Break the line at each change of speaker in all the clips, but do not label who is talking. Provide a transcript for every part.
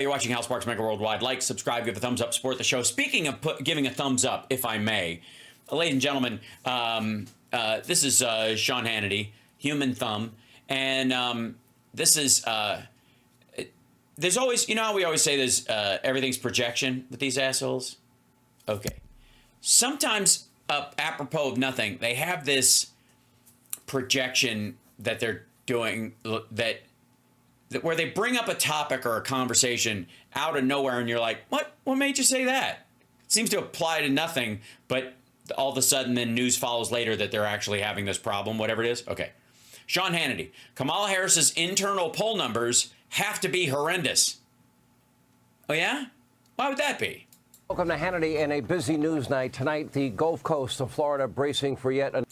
You're watching House Sparks Mega Worldwide. Like, subscribe, give a thumbs up, support the show. Speaking of giving a thumbs up, if I may, ladies and gentlemen, this is Sean Hannity, Human Thumb, and this is there's always, you know how we always say there's everything's projection with these assholes? Okay. Sometimes, apropos of nothing, they have this projection that they're doing that where they bring up a topic or a conversation out of nowhere and you're like, what made you say that? It seems to apply to nothing, but all of a sudden then news follows later that they're actually having this problem, whatever it is. Okay. Sean Hannity, Kamala Harris's internal poll numbers have to be horrendous. Oh yeah? Why would that be?
Welcome to Hannity and a busy news night. Tonight, the Gulf Coast of Florida bracing for yet another.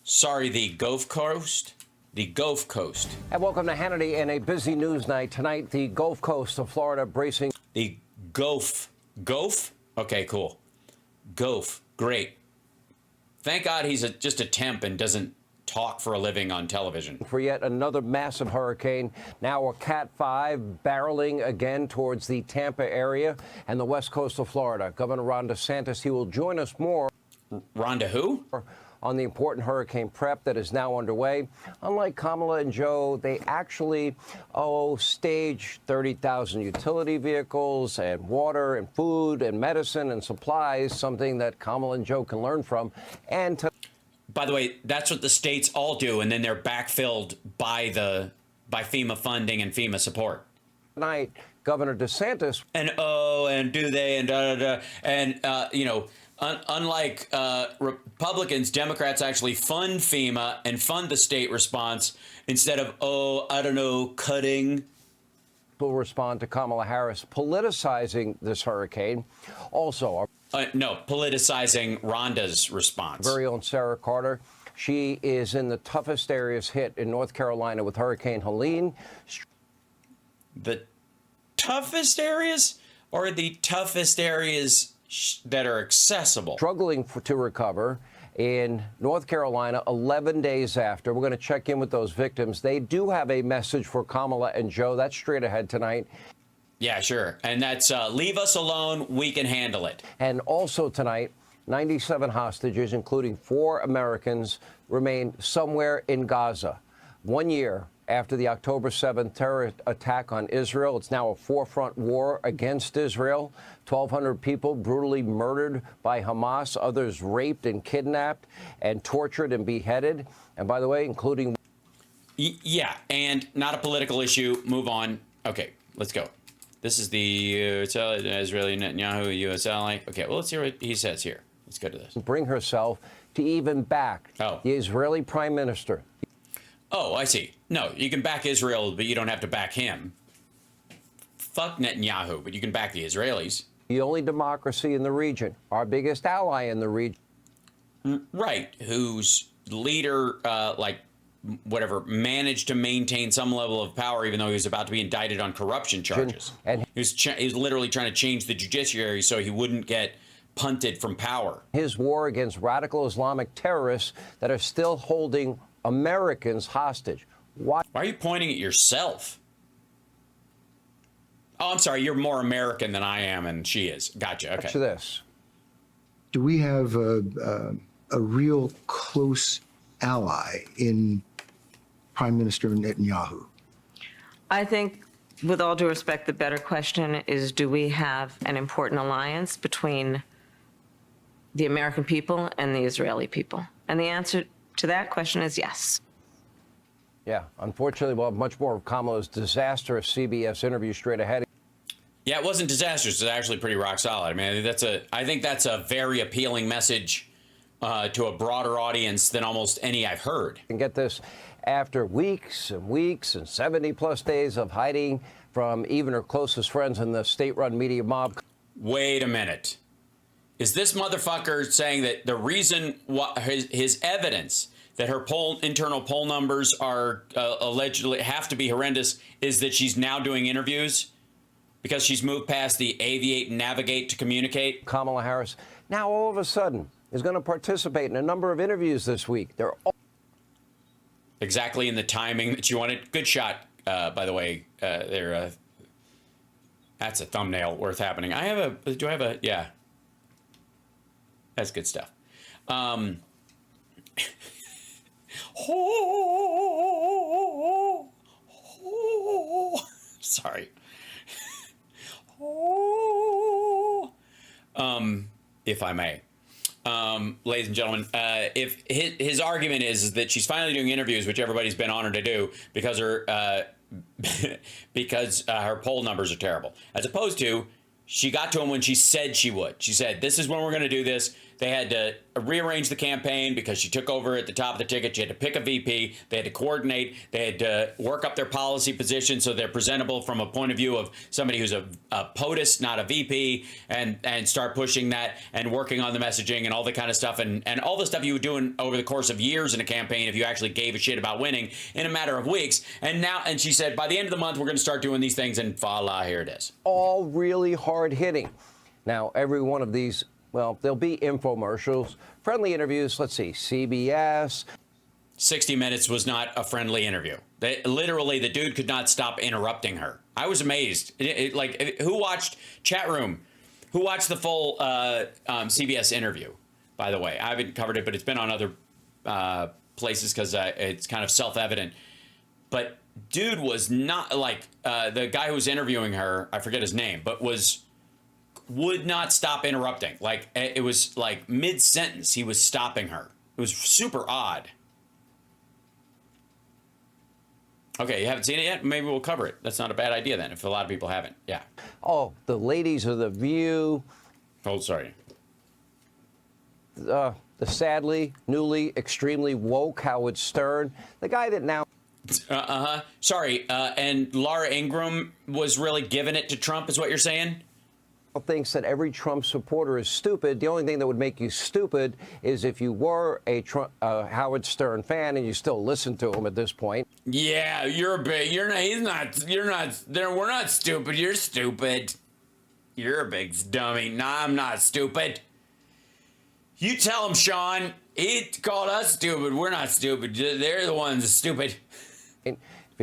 Sorry, the Gulf Coast? The Gulf Coast.
And welcome to Hannity and a busy news night. Tonight, the Gulf Coast of Florida bracing.
The Gulf. Gulf? Okay, cool. Gulf. Great. Thank God he's just a temp and doesn't talk for a living on television.
For yet another massive hurricane. Now a Cat 5 barreling again towards the Tampa area and the west coast of Florida. Governor Ron DeSantis, he will join us more.
Rhonda who?
On the important hurricane prep that is now underway. Unlike Kamala and Joe, they actually stage 30,000 utility vehicles and water and food and medicine and supplies, something that Kamala and Joe can learn from. And
by the way, that's what the states all do, and then they're backfilled by FEMA funding and FEMA support.
Tonight, Governor DeSantis
and do they and you know. Unlike Republicans, Democrats actually fund FEMA and fund the state response instead of, I don't know, cutting.
Will respond to Kamala Harris politicizing this hurricane. Also,
no, politicizing Rhonda's response.
Very own Sarah Carter. She is in the toughest areas hit in North Carolina with Hurricane Helene. The
toughest areas or the toughest areas that are accessible?
Struggling to recover in North Carolina 11 days after. We're going to check in with those victims. They do have a message for Kamala and Joe. That's straight ahead tonight.
Yeah, sure. And that's leave us alone. We can handle it.
And also tonight, 97 hostages, including 4 Americans, remain somewhere in Gaza. 1 year after the October 7th terror attack on Israel. It's now a forefront war against Israel. 1,200 people brutally murdered by Hamas, others raped and kidnapped and tortured and beheaded. And by the way, including...
Yeah, and not a political issue. Move on. Okay, let's go. This is the Israeli Netanyahu, U.S. ally. Okay, well, let's hear what he says here. Let's go to this.
Bring herself to even back the Israeli prime minister.
Oh, I see. No, you can back Israel, but you don't have to back him. Fuck Netanyahu, but you can back the Israelis.
The only democracy in the region, our biggest ally in the region.
Right, whose leader, managed to maintain some level of power, even though he was about to be indicted on corruption charges. And he was literally trying to change the judiciary so he wouldn't get punted from power.
His war against radical Islamic terrorists that are still holding Americans hostage.
Why are you pointing at yourself? Oh, I'm sorry. You're more American than I am, and she is. Gotcha. Okay.
Watch this.
Do we have a real close ally in Prime Minister Netanyahu?
I think, with all due respect, the better question is, do we have an important alliance between the American people and the Israeli people? And the answer to that question is yes.
Yeah, unfortunately, we'll have much more of Kamala's disastrous CBS interview straight ahead.
Yeah, it wasn't disastrous. It's actually pretty rock solid. I mean, I think that's a very appealing message to a broader audience than almost any I've heard.
And get this, after weeks and weeks and 70-plus days of hiding from even her closest friends in the state-run media mob.
Wait a minute. Is this motherfucker saying that the reason his evidence that her internal poll numbers are allegedly have to be horrendous is that she's now doing interviews because she's moved past the aviate and navigate to communicate?
Kamala Harris now all of a sudden is going to participate in a number of interviews this week. They're all
exactly in the timing that you wanted. Good shot, by the way, there. That's a thumbnail worth happening. Do I have a, yeah. That's good stuff. Sorry. If I may. Ladies and gentlemen, if his argument is that she's finally doing interviews, which everybody's been honored to do because her poll numbers are terrible, as opposed to she got to him when she said she would. She said, "This is when we're going to do this." They had to rearrange the campaign because she took over at the top of the ticket. She had to pick a VP. They had to coordinate. They had to work up their policy position so they're presentable from a point of view of somebody who's a POTUS, not a VP, and start pushing that and working on the messaging and all the kind of stuff and all the stuff you were doing over the course of years in a campaign if you actually gave a shit about winning in a matter of weeks. And she said, by the end of the month, we're going to start doing these things, and voila, here it is.
All really hard hitting. Now, every one of these, well, there'll be infomercials, friendly interviews. Let's see, CBS.
60 Minutes was not a friendly interview. Literally, the dude could not stop interrupting her. I was amazed. Who watched Chat Room? Who watched the full CBS interview, by the way? I haven't covered it, but it's been on other places because it's kind of self-evident. But dude was not like the guy who was interviewing her, I forget his name, but would not stop interrupting. Like, it was like mid-sentence, he was stopping her. It was super odd. Okay, you haven't seen it yet? Maybe we'll cover it. That's not a bad idea then, if a lot of people haven't. Yeah.
Oh, the ladies of The View.
Oh, sorry.
The sadly, newly, extremely woke Howard Stern. The guy that now...
Sorry, and Laura Ingraham was really giving it to Trump, is what you're saying?
Thinks that every Trump supporter is stupid. The only thing that would make you stupid is if you were a Howard Stern fan and you still listen to him at this point.
Yeah, we're not stupid. You're stupid. You're a big dummy. Nah, I'm not stupid. You tell him, Sean. He called us stupid. We're not stupid. They're the ones stupid.
If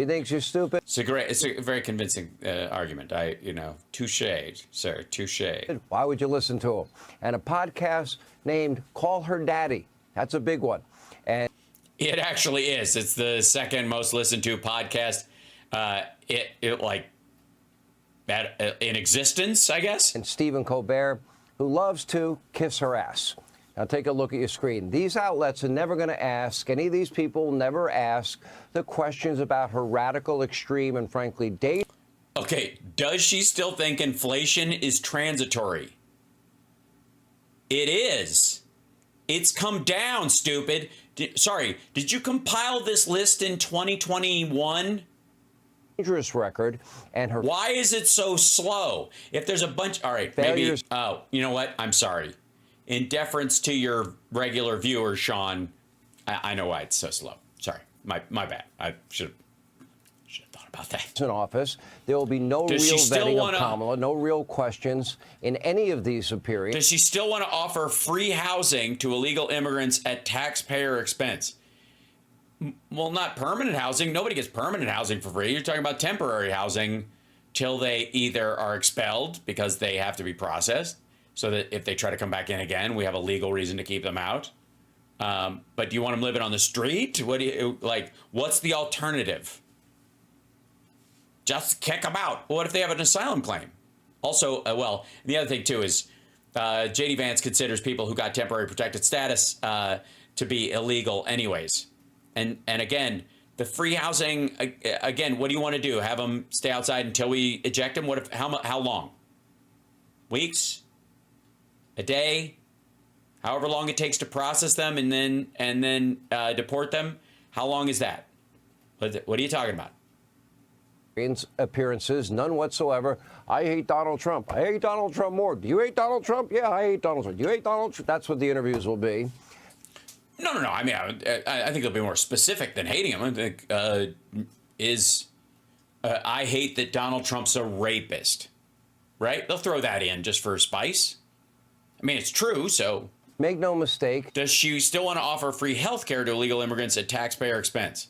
he thinks you're stupid.
It's a very convincing argument. Touche, sir, touche.
Why would you listen to him? And a podcast named Call Her Daddy. That's a big one. And
it actually is. It's the second most listened to podcast in existence, I guess.
And Stephen Colbert, who loves to kiss her ass. Now take a look at your screen. These outlets are never going to ask, any of these people never ask the questions about her radical, extreme, and frankly, dangerous.
Okay, does she still think inflation is transitory? It is. It's come down, stupid. Did you compile this list in 2021?
Dangerous record, and her...
Why is it so slow? If there's a bunch... All right,
failures.
Maybe... Oh, you know what? I'm sorry. In deference to your regular viewers, Sean, I know why it's so slow. Sorry, my bad. I should have thought about that.
In office, there will be no real vetting of Kamala, no real questions in any of these appearances.
Does she still want to offer free housing to illegal immigrants at taxpayer expense? Well, not permanent housing. Nobody gets permanent housing for free. You're talking about temporary housing till they either are expelled because they have to be processed, so that if they try to come back in again, we have a legal reason to keep them out. But do you want them living on the street? What's the alternative? Just kick them out. What if they have an asylum claim? Also, the other thing too is J.D. Vance considers people who got temporary protected status to be illegal anyways. And again, the free housing, again, what do you want to do? Have them stay outside until we eject them? How long? Weeks? A day, however long it takes to process them and then deport them. How long is that? What are you talking about?
Appearances, none whatsoever. I hate Donald Trump. I hate Donald Trump more. Do you hate Donald Trump? Yeah, I hate Donald Trump. Do you hate Donald Trump? That's what the interviews will be.
No. I mean, I think they'll be more specific than hating him. I think I hate that Donald Trump's a rapist. Right? They'll throw that in just for spice. I mean, it's true, so...
Make no mistake.
Does she still want to offer free health care to illegal immigrants at taxpayer expense?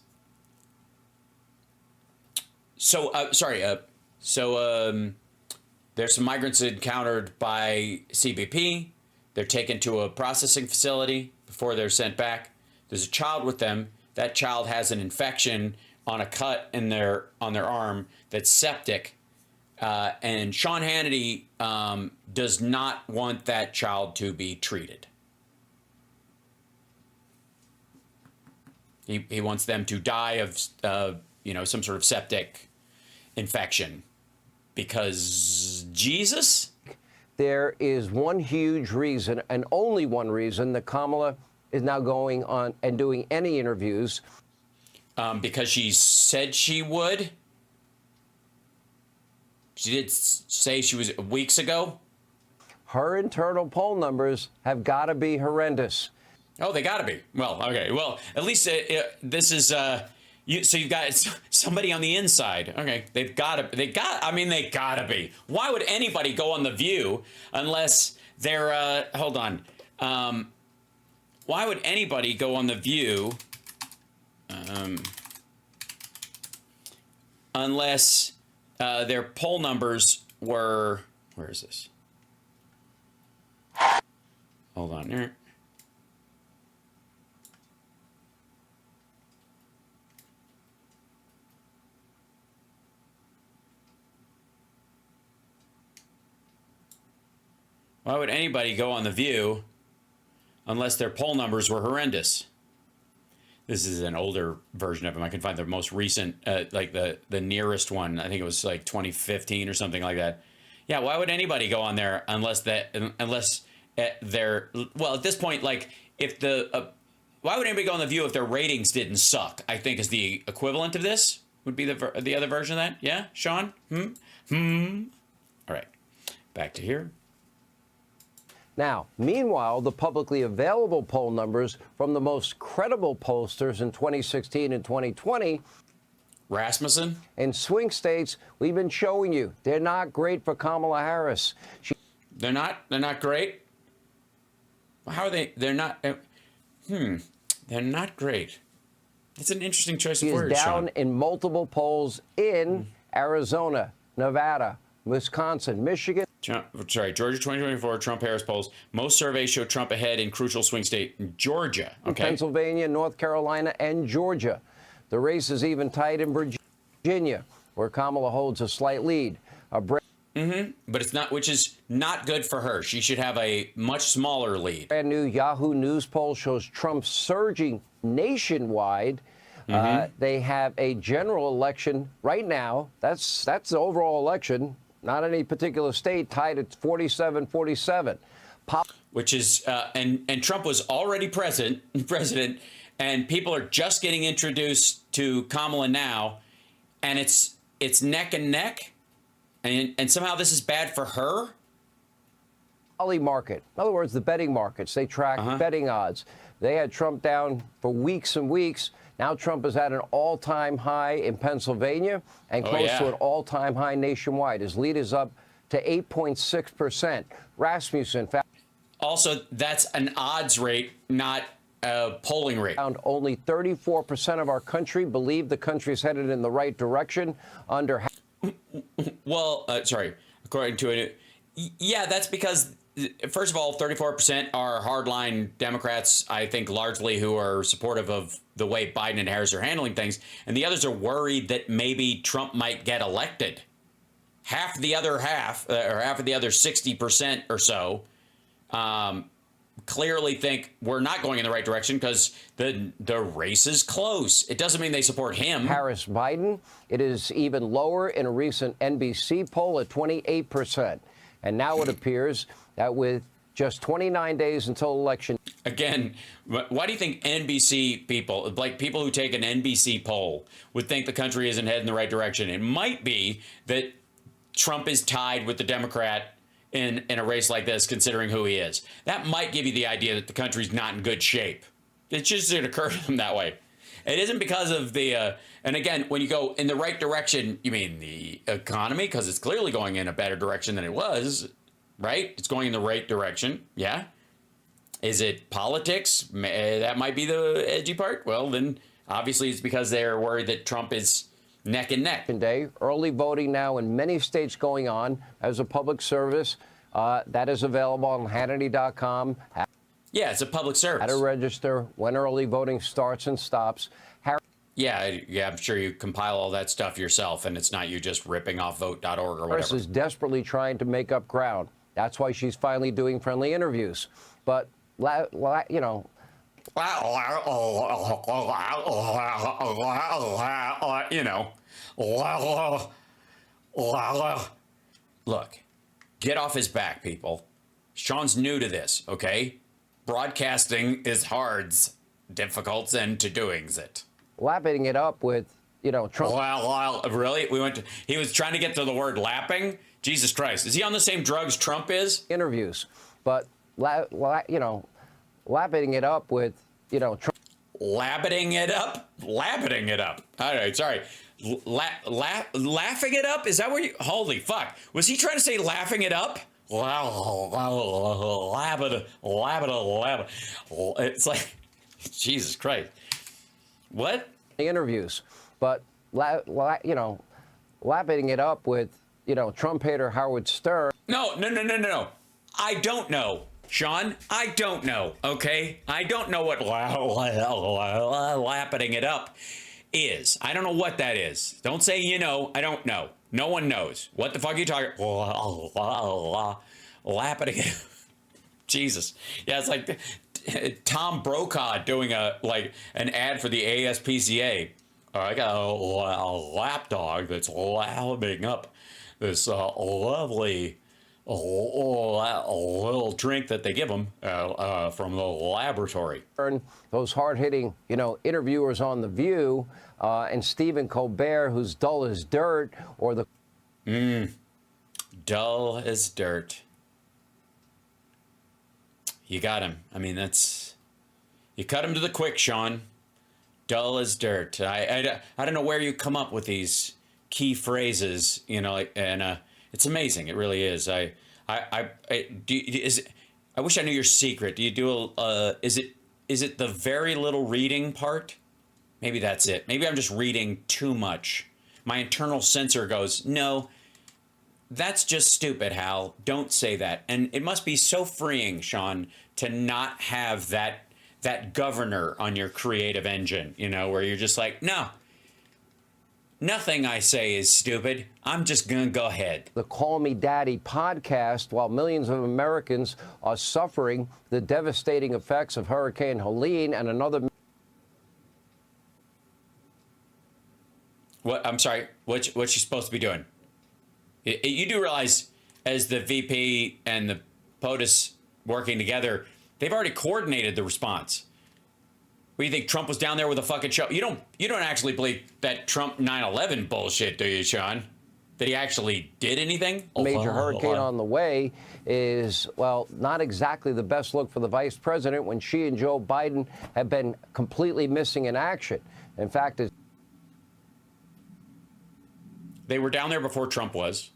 There's some migrants encountered by CBP. They're taken to a processing facility before they're sent back. There's a child with them. That child has an infection on a cut on their arm that's septic. And Sean Hannity does not want that child to be treated. He wants them to die of some sort of septic infection because Jesus.
There is one huge reason, and only one reason, that Kamala is now going on and doing any interviews.
Because she said she would. She did say she was weeks ago.
Her internal poll numbers have got to be horrendous.
Oh, they got to be. Well, okay. Well, at least this is so you've got somebody on the inside. Okay, they got to be. Why would anybody go on The View unless they're hold on. Why would anybody go on The View unless their poll numbers were, where is this? Hold on here. Why would anybody go on The View unless their poll numbers were horrendous? This is an older version of them. I can find the most recent, like the nearest one. I think it was like 2015 or something like that. Yeah, why would anybody go on there unless they're, well, at this point, like if why would anybody go on The View if their ratings didn't suck? I think is the equivalent of this, would be the other version of that. Yeah, Sean? All right, back to here.
Now, meanwhile, the publicly available poll numbers from the most credible pollsters in 2016 and 2020,
Rasmussen,
in swing states, we've been showing you, they're not great for Kamala Harris.
They're not great? How are they? They're not, they're not great. That's an interesting choice of words,
She is down
Sean.
in multiple polls in Arizona, Nevada, Wisconsin, Michigan.
Georgia 2024 Trump-Harris polls. Most surveys show Trump ahead in crucial swing state in Georgia. Okay.
Pennsylvania, North Carolina, and Georgia. The race is even tight in Virginia, where Kamala holds a slight lead.
But it's not, which is not good for her. She should have a much smaller lead.
Brand new Yahoo News poll shows Trump surging nationwide. They have a general election right now. That's the overall election. Not any particular state, tied at 47-47.
Which is, and Trump was already president, and people are just getting introduced to Kamala now, and it's neck and neck, and somehow this is bad for her.
Molly market. In other words, the betting markets. They track betting odds. They had Trump down for weeks and weeks. Now Trump is at an all-time high in Pennsylvania and close to an all-time high nationwide. His lead is up to 8.6%. Rasmussen found
also, that's an odds rate, not a polling rate.
Only 34% of our country believe the country is headed in the right direction under.
Well, sorry, according to it, yeah, that's because, first of all, 34% are hardline Democrats, I think largely who are supportive of the way Biden and Harris are handling things. And the others are worried that maybe Trump might get elected. Half of the other 60% or so, clearly think we're not going in the right direction because the race is close. It doesn't mean they support him.
Harris Biden, it is even lower in a recent NBC poll at 28%. And now it appears that with just 29 days until election.
Again, why do you think NBC people, like people who take an NBC poll, would think the country isn't heading in the right direction? It might be that Trump is tied with the Democrat in a race like this, considering who he is. That might give you the idea that the country's not in good shape. It just didn't occur to them that way. It isn't because of the, and again, when you go in the right direction, you mean the economy, because it's clearly going in a better direction than it was, right? It's going in the right direction, yeah? Is it politics? That might be the edgy part. Well, then obviously it's because they're worried that Trump is Neck and neck.
Day. Early voting now in many states going on as a public service. That is available on Hannity.com.
Yeah, it's a public service.
How to register, when early voting starts and stops.
Yeah, I'm sure you compile all that stuff yourself, and it's not you just ripping off vote.org or whatever.
Harris is desperately trying to make up ground. That's why she's finally doing friendly interviews. But, you know,
look, get off his back, people. Sean's new to this, okay? Broadcasting is hard's, difficult, and to doings it.
lapping it up with, you know, Trump.
Well, really? He was trying to get to the word lapping? Jesus Christ. Is he on the same drugs Trump is?
Interviews. But, you know, lapping it up with, you know, Trump.
Labbiting it up? Labbiting it up. All right, sorry. Laughing it up? Is that what you... Holy fuck. Was he trying to say laughing it up? Labbit. It's like... Jesus Christ. What?
Interviews. But, you know, lapping it up with, you know, Trump hater Howard Stern.
No. I don't know, Sean. I don't know, okay? I don't know what lapping it up is. I don't know what that is. Don't say you know. I don't know. No one knows. What the fuck are you talking? Lapping it. Jesus. Yeah, it's like Tom Brokaw doing an ad for the ASPCA. I got a lap dog that's lapping up this lovely little drink that they give them from the laboratory.
Those hard-hitting, you know, interviewers on The View, and Stephen Colbert, who's dull as dirt, or the...
Dull as dirt. You got him. I mean, you cut him to the quick, Sean. Dull as dirt. I don't know where you come up with these key phrases, you know, and it's amazing. It really is. I wish I knew your secret. Do you do is it the very little reading part? Maybe that's it. Maybe I'm just reading too much. My internal censor goes, no, that's just stupid, Hal. Don't say that. And it must be so freeing, Sean, to not have that governor on your creative engine, you know, where you're just like, no, nothing I say is stupid. I'm just going to go ahead.
The Call Me Daddy podcast, while millions of Americans are suffering the devastating effects of Hurricane Helene and another...
What? I'm sorry. What's she supposed to be doing? You do realize, as the VP and the POTUS working together, they've already coordinated the response. What, you think Trump was down there with a fucking show? You don't actually believe that Trump 9/11 bullshit, do you, Sean? That he actually did anything?
Major hurricane on the way is, well, not exactly the best look for the vice president when she and Joe Biden have been completely missing in action. In fact,
they were down there before Trump was.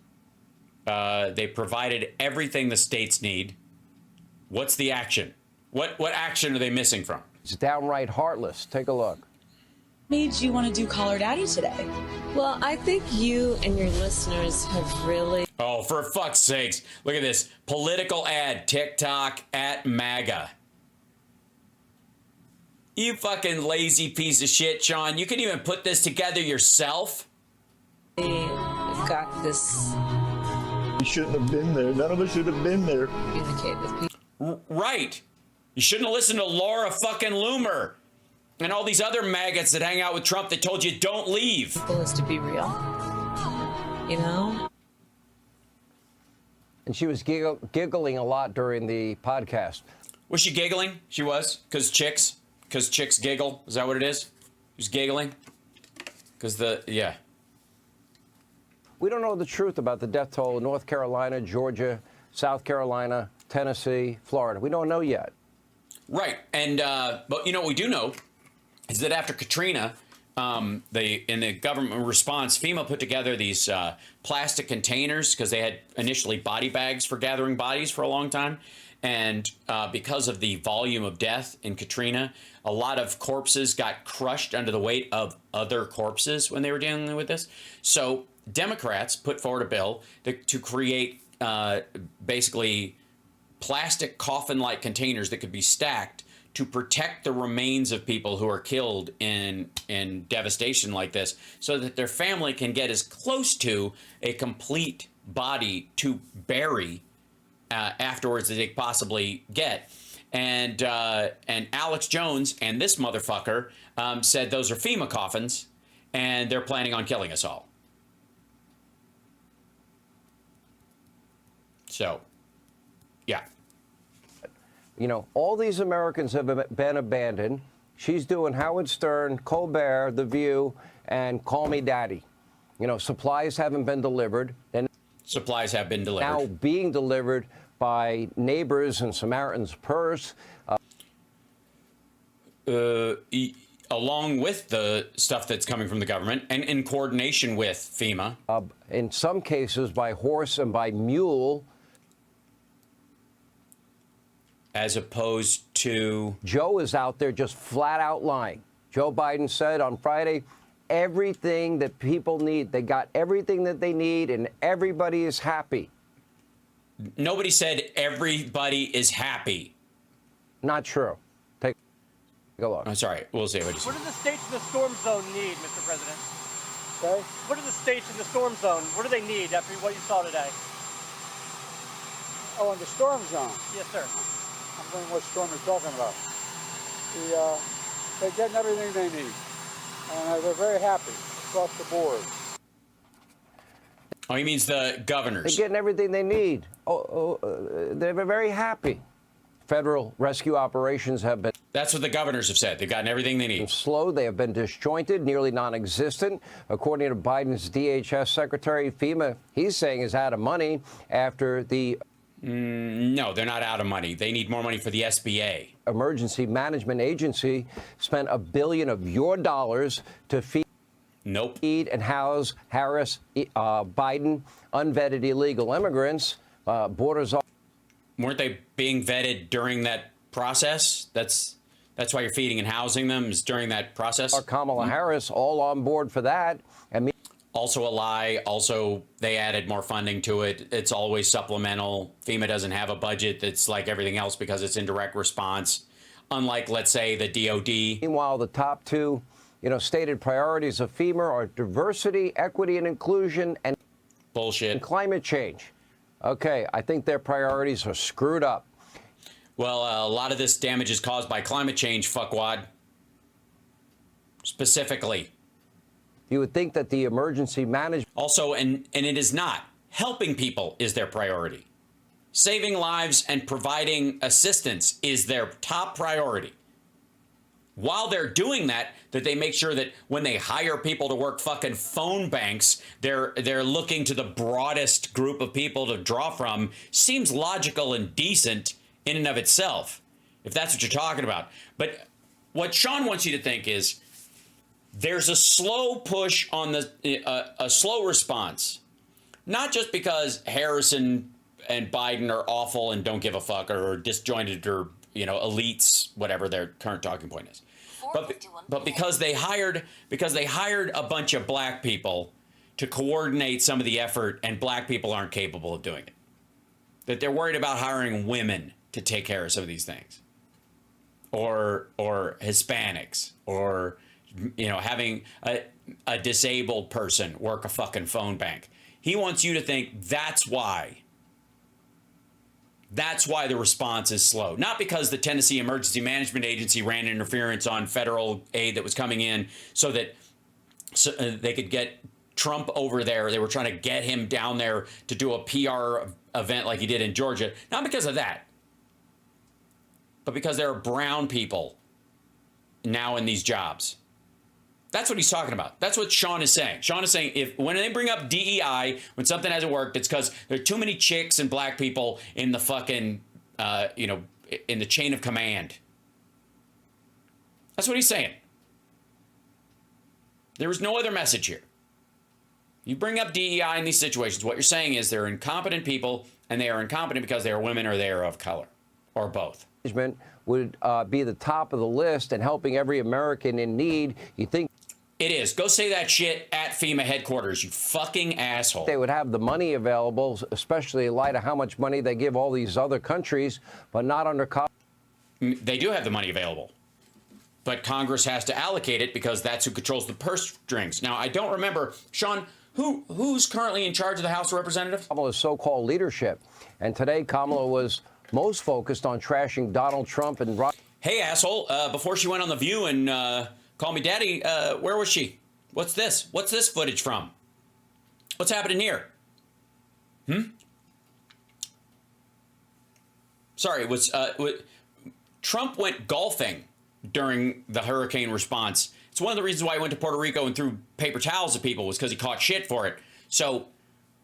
They provided everything the states need. What's the action? What action are they missing from?
it's downright heartless. Take a look.
Made you want to do Caller Daddy today?
Well, I think you and your listeners have really...
Oh, for fuck's sakes. Look at this. Political ad, TikTok at MAGA. You fucking lazy piece of shit, Sean. You can even put this together yourself?
got this...
We shouldn't have been there. None of us should have been there.
Communicate with people.
Right. You shouldn't have listened to Laura fucking Loomer and all these other maggots that hang out with Trump that told you don't leave.
Is to be real. You know?
And she was giggling a lot during the podcast.
Was she giggling? She was? Because chicks giggle? Is that what it is? She was giggling? Because yeah.
We don't know the truth about the death toll in North Carolina, Georgia, South Carolina, Tennessee, Florida. We don't know yet.
Right. And, but you know what we do know is that after Katrina, in the government response, FEMA put together these plastic containers because they had initially body bags for gathering bodies for a long time. And because of the volume of death in Katrina, a lot of corpses got crushed under the weight of other corpses when they were dealing with this. So Democrats put forward a bill to create basically plastic coffin-like containers that could be stacked to protect the remains of people who are killed in devastation like this, so that their family can get as close to a complete body to bury afterwards as they possibly get. And Alex Jones and this motherfucker said those are FEMA coffins, and they're planning on killing us all. So, yeah.
You know, all these Americans have been abandoned. She's doing Howard Stern, Colbert, The View, and Call Me Daddy. You know, supplies haven't been delivered. And
supplies have been delivered.
Now being delivered by neighbors and Samaritan's Purse.
Along with the stuff that's coming from the government and in coordination with FEMA.
In some cases by horse and by mule.
As opposed to...
Joe is out there just flat out lying. Joe Biden said on Friday, everything that people need, they got everything that they need and everybody is happy.
Nobody said everybody is happy.
Not true. Take a look.
I'm sorry. We'll see what you say.
What do the states in the storm zone need, Mr. President?
Okay?
What do the states in the storm zone, what do they need after what you saw today?
Oh, in the storm zone?
Yes, sir.
I'm wondering what storm you're talking about. They're getting everything they need, and they're very happy across the board.
Oh, he means the governors.
They're getting everything they need. They're very happy. Federal rescue operations have been...
That's what the governors have said. They've gotten everything they need.
Slow. They have been disjointed, nearly non-existent. According to Biden's DHS secretary, FEMA, he's saying, is out of money after the...
No, they're not out of money. They need more money for the SBA.
Emergency Management Agency spent $1 billion of your dollars to feed and house Harris, Biden, unvetted illegal immigrants. Borders off.
Weren't they being vetted during that process? That's why you're feeding and housing them, is during that process.
Kamala Harris all on board for that. And
also a lie. Also, they added more funding to it. It's always supplemental. FEMA doesn't have a budget that's like everything else because it's in direct response. Unlike, let's say, the DOD.
Meanwhile, the top two, stated priorities of FEMA are diversity, equity, and inclusion, and
bullshit.
And climate change. Okay, I think their priorities are screwed up.
Well, a lot of this damage is caused by climate change, fuckwad. Specifically.
You would think that the emergency management...
Also, and it is not. Helping people is their priority. Saving lives and providing assistance is their top priority. While they're doing that they make sure that when they hire people to work fucking phone banks, they're looking to the broadest group of people to draw from. Seems logical and decent in and of itself, if that's what you're talking about. But what Sean wants you to think is there's a slow push on a slow response, not just because Harrison and Biden are awful and don't give a fuck or disjointed or elites, whatever their current talking point is. But because they hired a bunch of black people to coordinate some of the effort, and black people aren't capable of doing it. That they're worried about hiring women to take care of some of these things, or Hispanics, or having a disabled person work a fucking phone bank. He wants you to think that's why. That's why the response is slow. Not because the Tennessee Emergency Management Agency ran interference on federal aid that was coming in so that they could get Trump over there. They were trying to get him down there to do a PR event like he did in Georgia. Not because of that, but because there are brown people now in these jobs. That's what he's talking about. That's what Sean is saying. Sean is saying when they bring up DEI, when something hasn't worked, it's because there are too many chicks and black people in the fucking, in the chain of command. That's what he's saying. There is no other message here. You bring up DEI in these situations, what you're saying is they're incompetent people, and they are incompetent because they are women or they are of color, or both.
Would be the top of the list and helping every American in need. You think
it is. Go say that shit at FEMA headquarters, you fucking asshole.
They would have the money available, especially in light of how much money they give all these other countries, but not under
They do have the money available, but Congress has to allocate it because that's who controls the purse strings. Now, I don't remember, Sean, who's currently in charge of the House of Representatives?
Kamala's so-called leadership. And today, Kamala was most focused on trashing Donald Trump and
Hey, asshole, before she went on The View and called me daddy, where was she? What's this? What's this footage from? What's happening here? Sorry, Trump went golfing during the hurricane response. It's one of the reasons why he went to Puerto Rico and threw paper towels at people was because he caught shit for it. So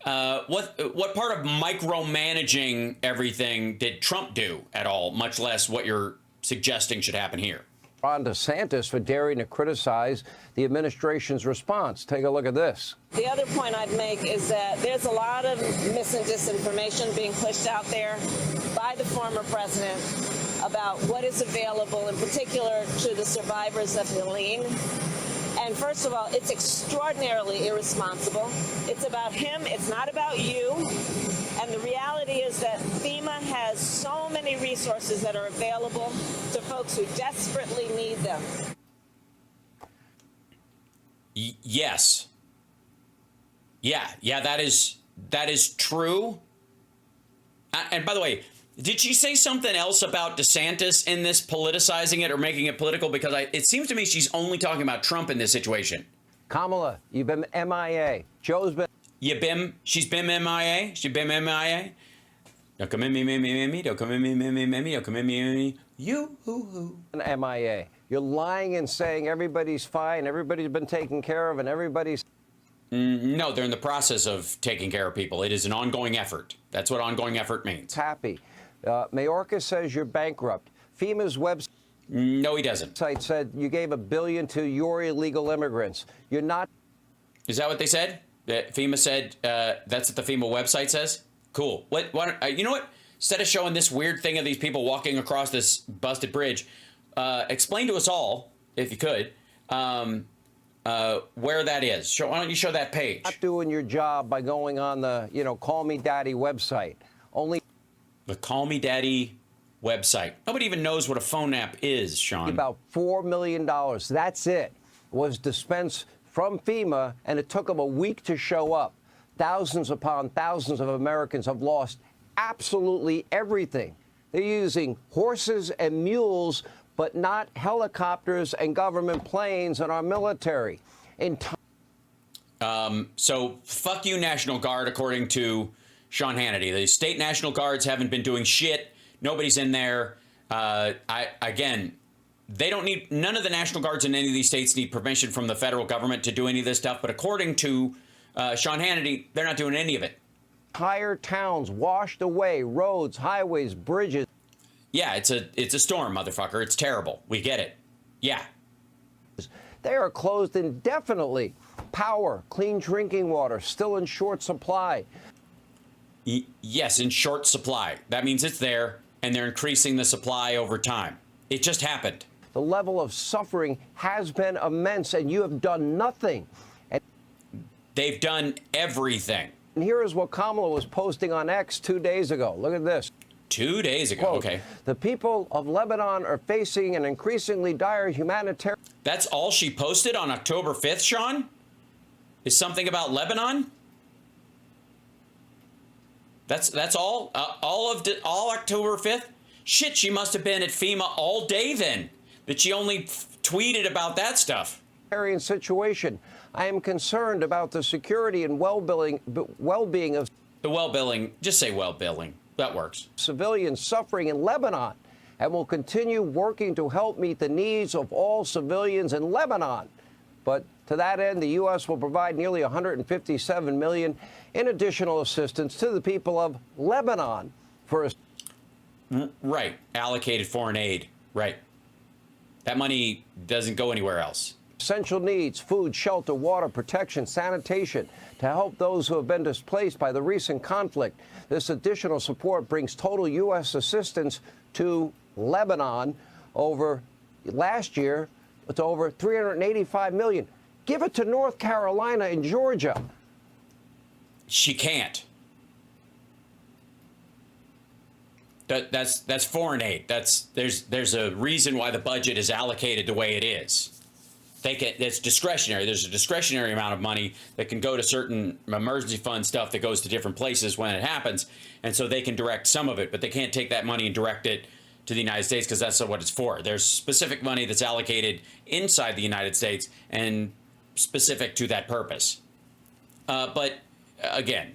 what part of micromanaging everything did Trump do at all, much less what you're suggesting should happen here?
Ron DeSantis for daring to criticize the administration's response. Take a look at this.
The other point I'd make is that there's a lot of mis and disinformation being pushed out there by the former president about what is available, in particular to the survivors of Helene. And first of all, it's extraordinarily irresponsible. It's about him. It's not about you. And the reality is that FEMA has so many resources that are available to folks who desperately need them.
Yes. Yeah, that is true. And by the way, did she say something else about DeSantis in this, politicizing it or making it political? Because it seems to me she's only talking about Trump in this situation.
Kamala, you've been MIA. Joe's been...
She's been MIA? She's been MIA? Don't come in me, don't come in me, don't come in me, you, hoo.
MIA. You're lying and saying everybody's fine, everybody's been taken care of, and everybody's...
No, they're in the process of taking care of people. It is an ongoing effort. That's what ongoing effort means.
Happy. Mayorkas says you're bankrupt. FEMA's website...
No, he doesn't.
...said you gave $1 billion to your illegal immigrants. You're not...
Is that what they said? FEMA said that's what the FEMA website says? Cool. You know what? Instead of showing this weird thing of these people walking across this busted bridge, explain to us all, if you could, where that is. Why don't you show that page?
Not doing your job by going on the, Call Me Daddy website. Only...
The Call Me Daddy website. Nobody even knows what a phone app is, Sean.
About $4 million. That's it. Was dispensed from FEMA, and it took them a week to show up. Thousands upon thousands of Americans have lost absolutely everything. They're using horses and mules, but not helicopters and government planes and our military.
So fuck you, National Guard, according to Sean Hannity. The state National Guards haven't been doing shit. Nobody's in there. They don't need, none of the National Guards in any of these states need permission from the federal government to do any of this stuff. But according to Sean Hannity, they're not doing any of it.
Entire towns washed away, roads, highways, bridges.
Yeah, it's a storm, motherfucker. It's terrible. We get it. Yeah.
They are closed indefinitely. Power, clean drinking water, still in short supply.
Yes, in short supply. That means it's there, and they're increasing the supply over time. It just happened.
The level of suffering has been immense, and you have done nothing. And
they've done everything.
And here is what Kamala was posting on X 2 days ago. Look at this.
2 days ago,
Quote,
okay.
The people of Lebanon are facing an increasingly dire humanitarian...
That's all she posted on October 5th, Sean? Is something about Lebanon? That's all? All October 5th? Shit, she must have been at FEMA all day then, that she only tweeted about that stuff.
Situation. I am concerned about the security and well-being of...
The well-being, just say well-being. That works.
Civilians suffering in Lebanon, and will continue working to help meet the needs of all civilians in Lebanon. But to that end, the U.S. will provide nearly $157 million in additional assistance to the people of Lebanon for a...
Right. Allocated foreign aid. Right. That money doesn't go anywhere else.
essential needs, food, shelter, water, protection, sanitation, to help those who have been displaced by the recent conflict. This additional support brings total U.S. assistance to Lebanon over last year to over $385 million. Give it to North Carolina and Georgia.
She can't. That's foreign aid. There's a reason why the budget is allocated the way it is. It's discretionary. There's a discretionary amount of money that can go to certain emergency fund stuff that goes to different places when it happens, and so they can direct some of it, but they can't take that money and direct it to the United States because that's what it's for. There's specific money that's allocated inside the United States and specific to that purpose. But again,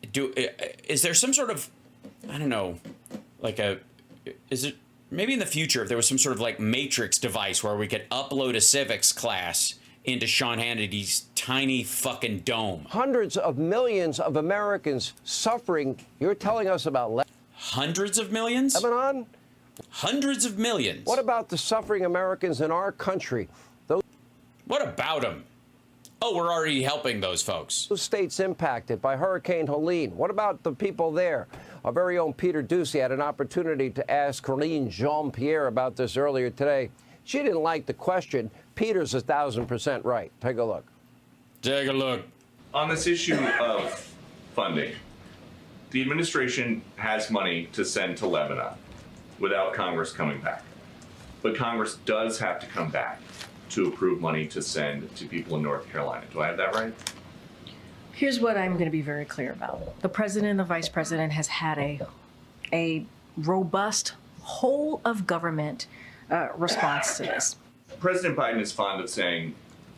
is there some sort of, I don't know, is it maybe in the future if there was some sort of like matrix device where we could upload a civics class into Sean Hannity's tiny fucking dome?
Hundreds of millions of Americans suffering. You're telling us about
hundreds of millions?
Lebanon?
Hundreds of millions.
What about the suffering Americans in our country?
What about them? Oh, we're already helping those folks.
Those states impacted by Hurricane Helene. What about the people there? Our very own Peter Ducey had an opportunity to ask Helene Jean-Pierre about this earlier today. She didn't like the question. Peter's 1,000% right. Take a look.
Take a look.
On this issue of funding, the administration has money to send to Lebanon without Congress coming back. But Congress does have to come back to approve money to send to people in North Carolina. Do I have that right?
Here's what I'm going to be very clear about. The president and the vice president has had a robust whole of government response to this.
President Biden is fond of saying,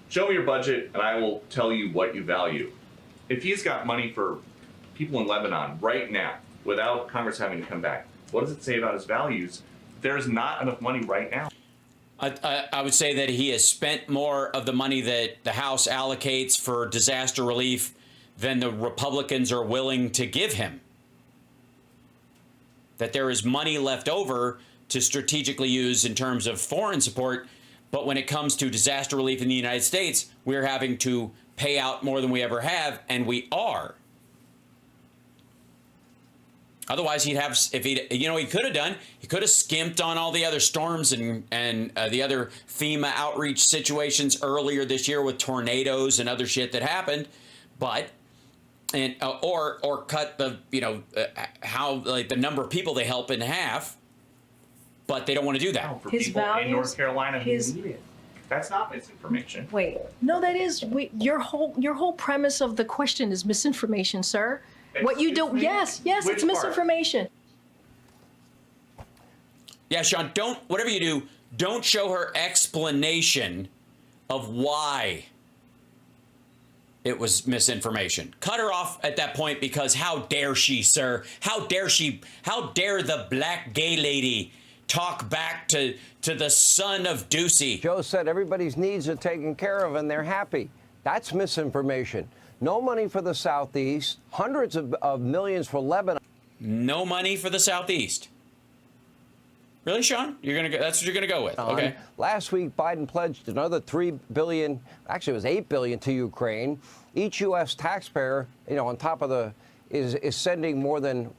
show me your budget and I will tell you what you value. If he's got money for people in Lebanon right now without Congress having to come back, what does it say about his values? There's not enough money right now.
I would say that he has spent more of the money that the House allocates for disaster relief than the Republicans are willing to give him. That there is money left over to strategically use in terms of foreign support, but when it comes to disaster relief in the United States, we're having to pay out more than we ever have, and we are. Otherwise, he'd have, if he, he could have done, he could have skimped on all the other storms and the other FEMA outreach situations earlier this year with tornadoes and other shit that happened, but, or cut the, the number of people they help in half, but they don't want to do that.
For people in North Carolina who need it. That's not misinformation.
Wait, no, that is, your whole premise of the question is misinformation, sir. What you do, yes, it's misinformation.
Yeah, Sean, whatever you do, don't show her explanation of why it was misinformation. Cut her off at that point because how dare she, sir? How dare she? How dare the black gay lady talk back to the son of Ducey?
Joe said everybody's needs are taken care of and they're happy. That's misinformation. No money for the Southeast, hundreds of millions for Lebanon.
No money for the Southeast. Really, Sean? That's what you're gonna go with. Okay.
Last week, Biden pledged another $3 billion, actually it was $8 billion to Ukraine. Each U.S. taxpayer, on top of is sending more than,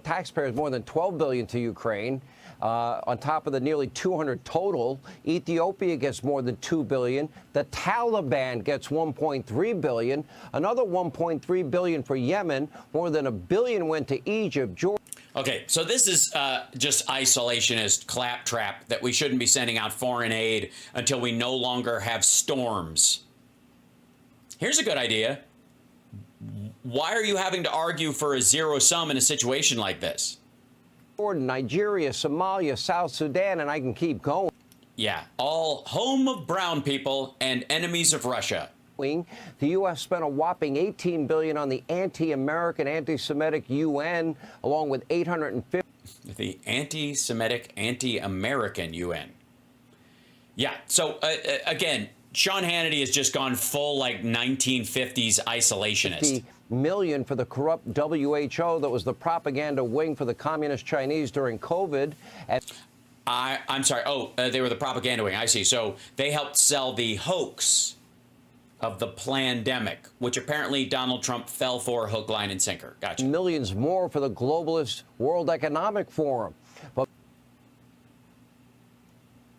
taxpayers more than $12 billion to Ukraine. On top of the nearly 200 total, Ethiopia gets more than $2 billion. The Taliban gets $1.3 billion. Another $1.3 billion for Yemen. More than $1 billion went to Egypt, Georgia.
Okay, so this is just isolationist claptrap that we shouldn't be sending out foreign aid until we no longer have storms. Here's a good idea. Why are you having to argue for a zero sum in a situation like this?
Jordan, Nigeria, Somalia, South Sudan, and I can keep going.
Yeah, all home of brown people and enemies of Russia.
The U.S. spent a whopping $18 billion on the anti-American, anti-Semitic UN, along with $850.
The anti-Semitic, anti-American UN. Yeah, so again, Sean Hannity has just gone full 1950s isolationist.
Million for the corrupt WHO that was the propaganda wing for the communist Chinese during COVID.
I'm sorry. Oh, they were the propaganda wing. I see. So they helped sell the hoax of the plandemic, which apparently Donald Trump fell for hook, line, and sinker. Gotcha.
Millions more for the globalist World Economic Forum. But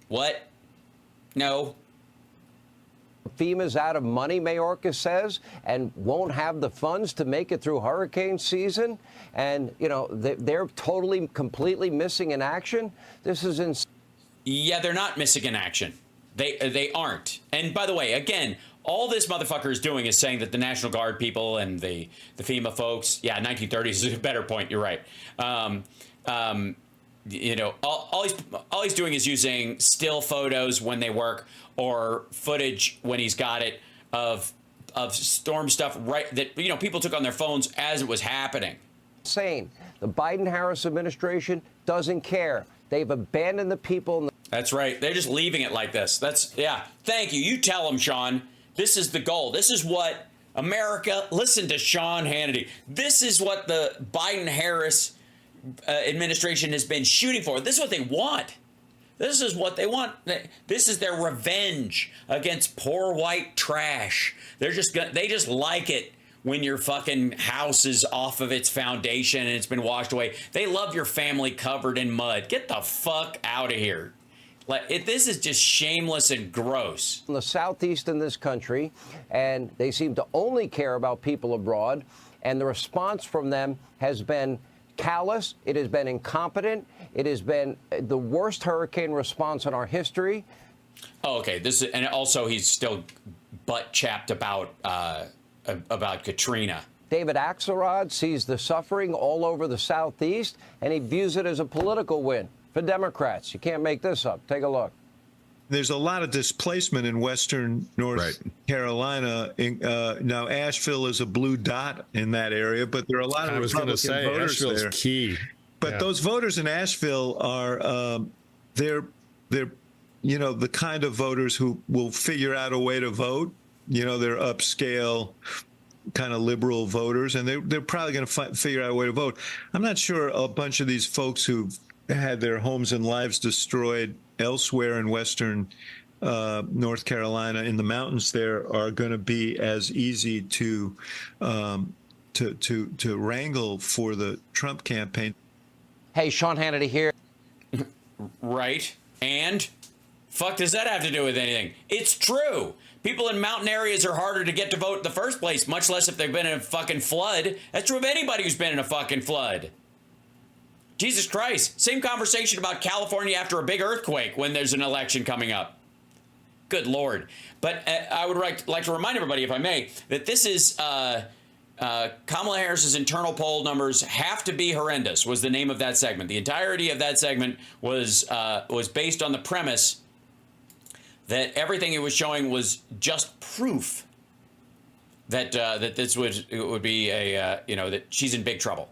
what? No.
FEMA's out of money, Mayorkas says, and won't have the funds to make it through hurricane season. And, you know, they're totally, completely missing in action. This is insane.
Yeah, they're not missing in action. They aren't. And by the way, again, all this motherfucker is doing is saying that the National Guard people and the FEMA folks, yeah, 1930s is a better point. You're right. You know, all he's doing is using still photos when they work or footage when he's got it of storm stuff, right, that, you know, people took on their phones as it was happening.
Insane. The Biden-Harris administration doesn't care. They've abandoned the people.
That's right. They're just leaving it like this. Yeah. Thank you. You tell them, Sean. This is the goal. This is what America, listen to Sean Hannity. This is what the Biden-Harris administration has been shooting for. This is what they want. This is what they want. This is their revenge against poor white trash. They just like it when your fucking house is off of its foundation and it's been washed away. They love your family covered in mud. Get the fuck out of here. This is just shameless and gross.
In the southeast in this country, and they seem to only care about people abroad, and the response from them has been callous, it has been incompetent, it has been the worst hurricane response in our history.
Oh, okay. And also he's still butt chapped about Katrina.
David Axelrod sees the suffering all over the southeast, and he views it as a political win for Democrats. You can't make this up. Take a look.
There's a lot of displacement in western North Carolina. Now, Asheville is a blue dot in that area, but there are a lot of Republican voters
Asheville's
there.
Key.
But those voters in Asheville are they're you know, the kind of voters who will figure out a way to vote. You know, they're upscale kind of liberal voters, and they're probably going to figure out a way to vote. I'm not sure a bunch of these folks who've had their homes and lives destroyed elsewhere in western North Carolina in the mountains there are going to be as easy to wrangle for the Trump campaign.
Hey, Sean Hannity here.
Right. And fuck does that have to do with anything? It's true. People in mountain areas are harder to get to vote in the first place, much less if they've been in a fucking flood. That's true of anybody who's been in a fucking flood. Jesus Christ. Same conversation about California after a big earthquake when there's an election coming up. Good Lord. But I would like to remind everybody, if I may, that this is Kamala Harris's internal poll numbers have to be horrendous was the name of that segment. The entirety of that segment was based on the premise that everything it was showing was just proof that that this would be a you know, that she's in big trouble.